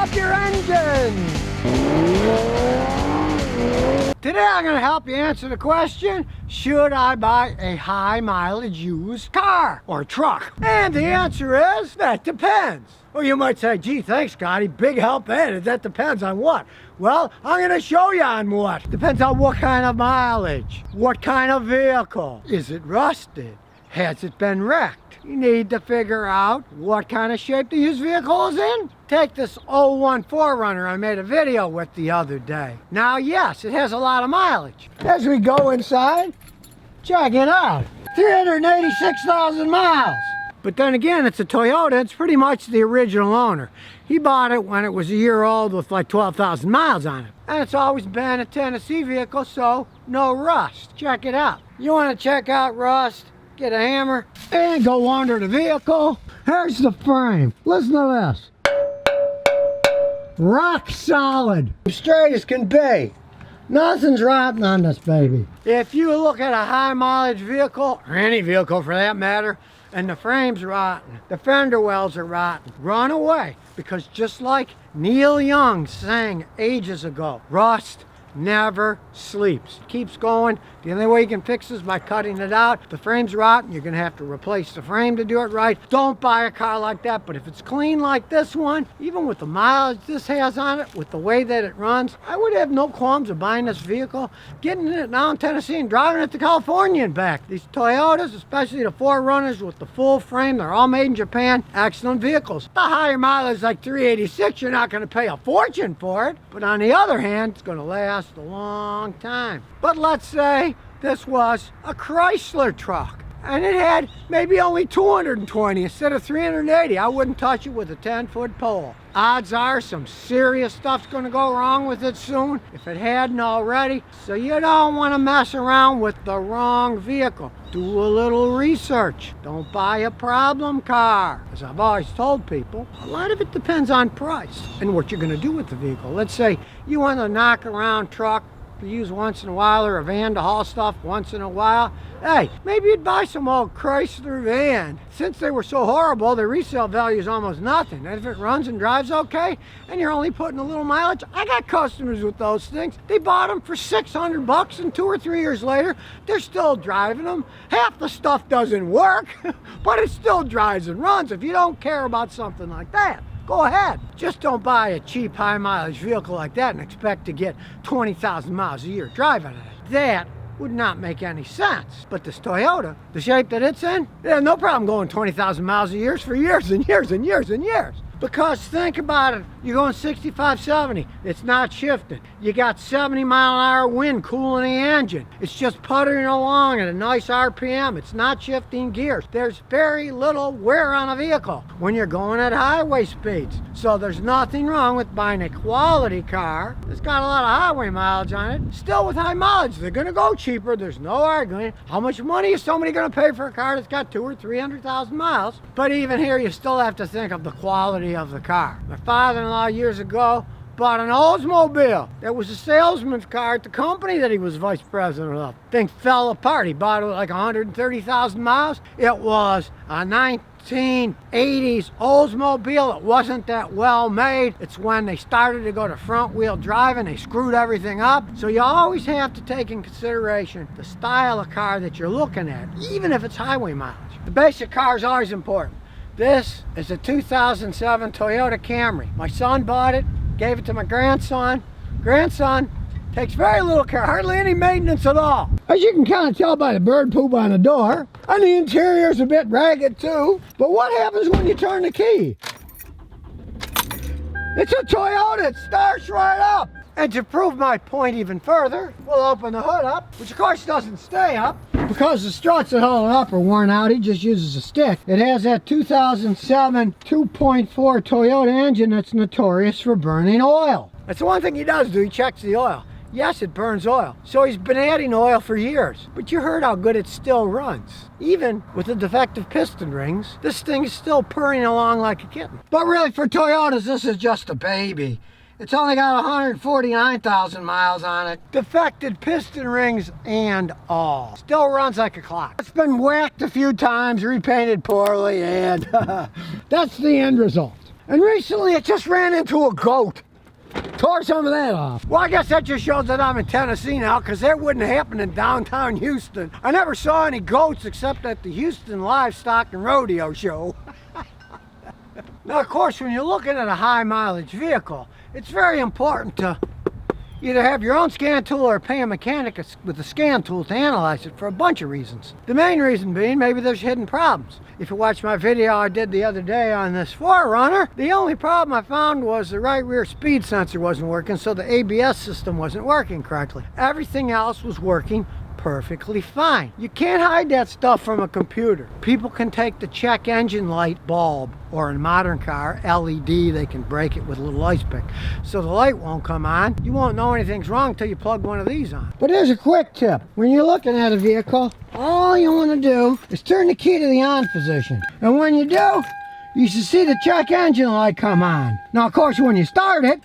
up your engine! Today I'm going to help you answer the question, should I buy a high mileage used car or truck? And the answer is, that depends. Well, you might say, gee, thanks, Scotty, big help added. That depends on what? Well, I'm going to show you on what. Depends on what kind of mileage, what kind of vehicle. Is it rusted? Has it been wrecked? You need to figure out what kind of shape the used vehicle is in. Take this '01 4Runner I made a video with the other day. Now, yes, it has a lot of mileage. As we go inside, check it out. 386,000 miles. But then again, it's a Toyota. It's pretty much the original owner. He bought it when it was a year old with like 12,000 miles on it. And it's always been a Tennessee vehicle, so no rust. Check it out. You want to check out rust? Get a hammer and go under the vehicle. Here's the frame. Listen to this. Rock solid. Straight as can be. Nothing's rotten on this baby. If you look at a high mileage vehicle, or any vehicle for that matter, and the frame's rotten, the fender wells are rotten, run away. Because just like Neil Young sang ages ago, rust never sleeps. It keeps going. The only way you can fix this is by cutting it out. If the frame's rotten, you're going to have to replace the frame to do it right. Don't buy a car like that. But if it's clean like this one, even with the mileage this has on it, with the way that it runs, I would have no qualms of buying this vehicle, getting it now in Tennessee and driving it to California and back. These Toyotas, especially the 4Runners with the full frame, they're all made in Japan. Excellent vehicles. The higher mileage like 386, you're not going to pay a fortune for it. But on the other hand, it's going to last a long time. But let's say this was a Chrysler truck and it had maybe only 220 instead of 380. I wouldn't touch it with a 10-foot pole. Odds are some serious stuff's going to go wrong with it soon if it hadn't already. So you don't want to mess around with the wrong vehicle. Do a little research. Don't buy a problem car. As I've always told people, a lot of it depends on price and what you're going to do with the vehicle. Let's say you want a knock around truck to use once in a while, or a van to haul stuff once in a while. Hey, maybe you'd buy some old Chrysler van. Since they were so horrible, their resale value is almost nothing. And if it runs and drives okay, and you're only putting a little mileage, I got customers with those things. They bought them for $600, and 2 or 3 years later, they're still driving them. Half the stuff doesn't work, but it still drives and runs. If you don't care about something like that, go ahead. Just don't buy a cheap high mileage vehicle like that and expect to get 20,000 miles a year driving it. That would not make any sense. But this Toyota, the shape that it's in, they have no problem going 20,000 miles a year for years and years and years and years. Because think about it, you're going 65, 70, it's not shifting. You got 70-mile-an-hour wind cooling the engine. It's just puttering along at a nice RPM. It's not shifting gears. There's very little wear on a vehicle when you're going at highway speeds. So there's nothing wrong with buying a quality car that's got a lot of highway mileage on it. Still with high mileage, they're gonna go cheaper. There's no arguing. How much money is somebody gonna pay for a car that's got 200,000 or 300,000 miles? But even here, you still have to think of the quality of the car. My father-in-law years ago bought an Oldsmobile. That was a salesman's car at the company that he was vice president of. Thing fell apart. He bought it with like 130,000 miles. It was a 1980s Oldsmobile. It wasn't that well made. It's when they started to go to front wheel drive and they screwed everything up. So you always have to take in consideration the style of car that you're looking at, even if it's highway mileage. The basic car is always important. This is a 2007 Toyota Camry. My son bought it, gave it to my grandson. Grandson takes very little care, hardly any maintenance at all. As you can kind of tell by the bird poop on the door, and the interior's a bit ragged too. But what happens when you turn the key? It's a Toyota, it starts right up. And to prove my point even further, we'll open the hood up, which of course doesn't stay up because the struts that hold it up are worn out. He just uses a stick. It has that 2007 2.4 Toyota engine that's notorious for burning oil. That's the one thing he does do, he checks the oil. Yes, it burns oil. So he's been adding oil for years. But you heard how good it still runs. Even with the defective piston rings, this thing is still purring along like a kitten. But really, for Toyotas, this is just a baby. It's only got 149,000 miles on it. Defected piston rings and all. Still runs like a clock. It's been whacked a few times, repainted poorly, and that's the end result. And recently it just ran into a goat. Tore some of that off. Well, I guess that just shows that I'm in Tennessee now, because that wouldn't happen in downtown Houston. I never saw any goats except at the Houston Livestock and Rodeo Show. Now, of course, when you're looking at a high mileage vehicle, it's very important to either have your own scan tool or pay a mechanic with a scan tool to analyze it for a bunch of reasons. The main reason being maybe there's hidden problems. If you watch my video I did the other day on this 4Runner, the only problem I found was the right rear speed sensor wasn't working, so the ABS system wasn't working correctly. Everything else was working perfectly fine. You can't hide that stuff from a computer. People can take the check engine light bulb, or in a modern car, LED, they can break it with a little ice pick. So the light won't come on. You won't know anything's wrong until you plug one of these on. But here's a quick tip. When you're looking at a vehicle, all you want to do is turn the key to the on position. And when you do, you should see the check engine light come on. Now, of course, when you start it,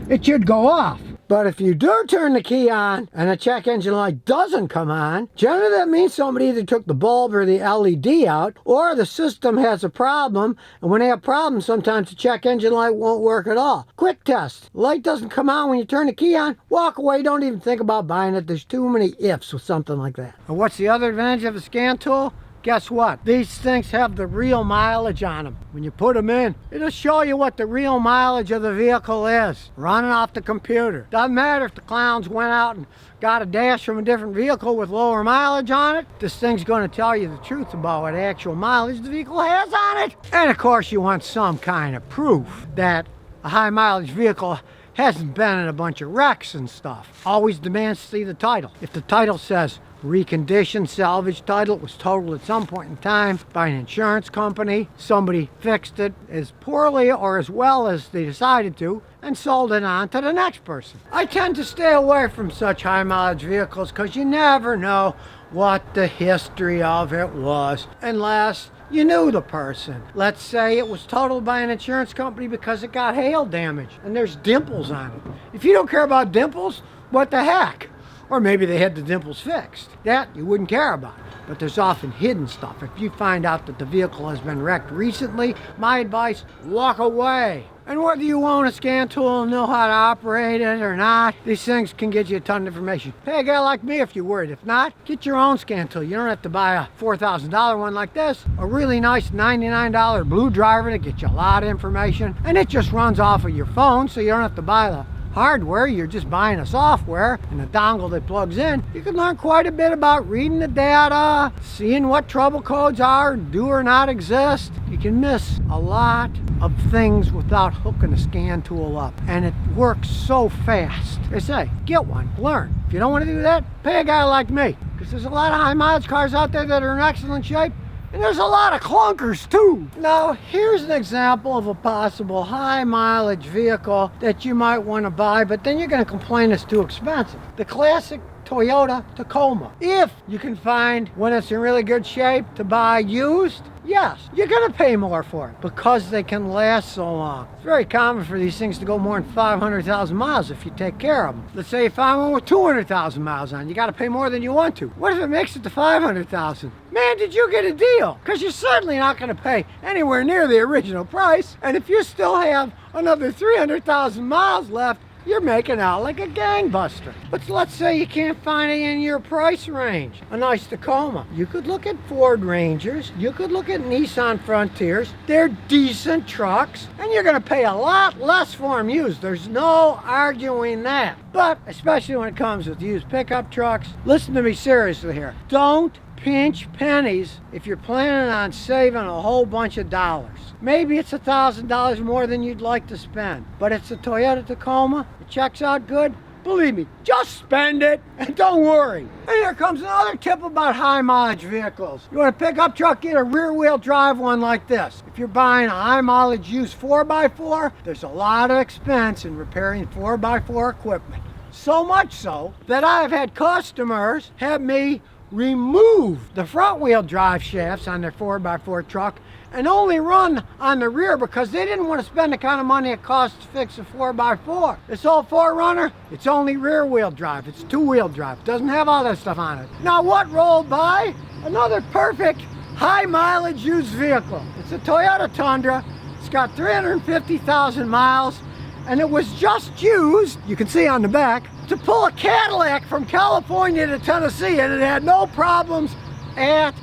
it should go off. But if you do turn the key on and the check engine light doesn't come on, generally that means somebody either took the bulb or the LED out, or the system has a problem, and when they have problems, sometimes the check engine light won't work at all. Quick test. Light doesn't come on when you turn the key on, walk away, don't even think about buying it. There's too many ifs with something like that. And what's the other advantage of a scan tool? Guess what? These things have the real mileage on them. When you put them in, it'll show you what the real mileage of the vehicle is, running off the computer. Doesn't matter if the clowns went out and got a dash from a different vehicle with lower mileage on it. This thing's going to tell you the truth about what actual mileage the vehicle has on it. And of course, you want some kind of proof that a high mileage vehicle hasn't been in a bunch of wrecks and stuff. Always demands to see the title. If the title says reconditioned salvage title, it was totaled at some point in time by an insurance company, somebody fixed it as poorly or as well as they decided to and sold it on to the next person. I tend to stay away from such high mileage vehicles because you never know what the history of it was unless you knew the person. Let's say it was totaled by an insurance company because it got hail damage and there's dimples on it. If you don't care about dimples, what the heck? Or maybe they had the dimples fixed. That you wouldn't care about. But there's often hidden stuff. If you find out that the vehicle has been wrecked recently, my advice, walk away. And whether you own a scan tool and know how to operate it or not, these things can get you a ton of information. Pay a guy like me if you're worried. If not, get your own scan tool. You don't have to buy a $4,000 one like this. A really nice $99 blue driver to get you a lot of information. And it just runs off of your phone, so you don't have to buy the hardware. You're just buying a software and a dongle that plugs in. You can learn quite a bit about reading the data, seeing what trouble codes are, do or not exist. You can miss a lot of things without hooking a scan tool up, and it works so fast. They say, get one, learn. If you don't want to do that, pay a guy like me, because there's a lot of high mileage cars out there that are in excellent shape. And there's a lot of clunkers too. Now, here's an example of a possible high mileage vehicle that you might want to buy, but then you're going to complain it's too expensive. The classic Toyota Tacoma. If you can find when it's in really good shape to buy used, yes, you're going to pay more for it because they can last so long. It's very common for these things to go more than 500,000 miles if you take care of them. Let's say you find one with 200,000 miles on, you got to pay more than you want to. What if it makes it to 500,000? Man, did you get a deal? Because you're certainly not going to pay anywhere near the original price. And if you still have another 300,000 miles left, you're making out like a gangbuster. But let's say you can't find it in your price range. A nice Tacoma. You could look at Ford Rangers. You could look at Nissan Frontiers. They're decent trucks, and you're going to pay a lot less for them used. There's no arguing that. But especially when it comes with used pickup trucks, listen to me seriously here. Don't pinch pennies if you're planning on saving a whole bunch of dollars. Maybe it's $1,000 more than you'd like to spend, but it's a Toyota Tacoma. It checks out good. Believe me, just spend it and don't worry. And here comes another tip about high mileage vehicles. You want a pickup truck, get a rear wheel drive one like this. If you're buying a high mileage used 4x4, there's a lot of expense in repairing 4x4 equipment. So much so that I've had customers have me remove the front wheel drive shafts on their 4x4 truck and only run on the rear because they didn't want to spend the kind of money it costs to fix a 4x4. This old 4Runner, it's only rear wheel drive. It's 2-wheel drive. It doesn't have all that stuff on it. Now what rolled by? Another perfect high mileage used vehicle. It's a Toyota Tundra. It's got 350,000 miles, and it was just used, you can see on the back, to pull a Cadillac from California to Tennessee, and it had no problems at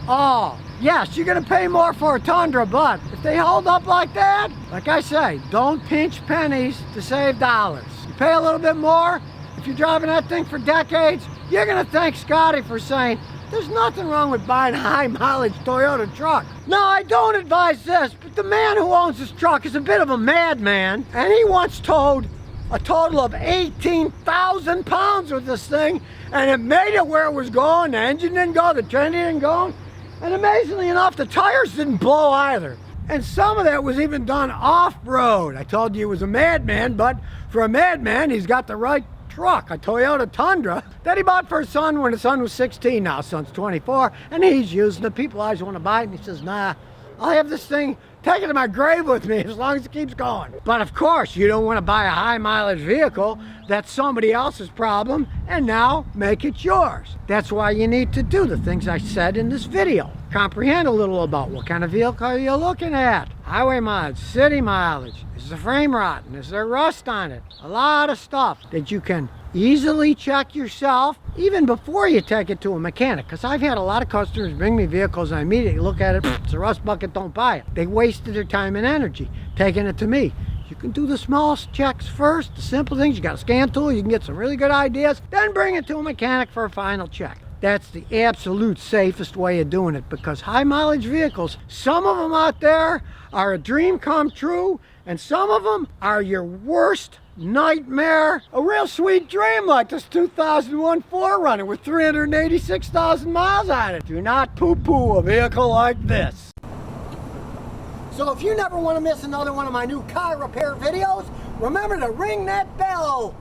all. Yes, you're gonna pay more for a Tundra, but if they hold up like that, like I say, don't pinch pennies to save dollars. You pay a little bit more. If you're driving that thing for decades, you're gonna thank Scotty for saying, there's nothing wrong with buying a high mileage Toyota truck. No, I don't advise this, but the man who owns this truck is a bit of a madman, and he once towed a total of 18,000 pounds with this thing, and it made it where it was going. The engine didn't go, the train didn't go, and amazingly enough, the tires didn't blow either. And some of that was even done off-road. I told you he was a madman, but for a madman, he's got the right truck, a Toyota Tundra that he bought for his son when his son was 16. Now his son's 24, and he's using it. People always want to buy it, and he says, nah, I'll have this thing taken to my grave with me as long as it keeps going. But of course, you don't want to buy a high mileage vehicle that's somebody else's problem and now make it yours. That's why you need to do the things I said in this video. Comprehend a little about what kind of vehicle you're looking at. Highway mileage, city mileage. Is the frame rotten? Is there rust on it? A lot of stuff that you can easily check yourself even before you take it to a mechanic, because I've had a lot of customers bring me vehicles and I immediately look at it, it's a rust bucket, don't buy it. They wasted their time and energy taking it to me. You can do the small checks first, the simple things. You got a scan tool, you can get some really good ideas, then bring it to a mechanic for a final check. That's the absolute safest way of doing it, because high mileage vehicles, some of them out there are a dream come true, and some of them are your worst nightmare. A real sweet dream like this 2001 4Runner with 386,000 miles on it. Do not poo-poo a vehicle like this. So if you never want to miss another one of my new car repair videos, remember to ring that bell.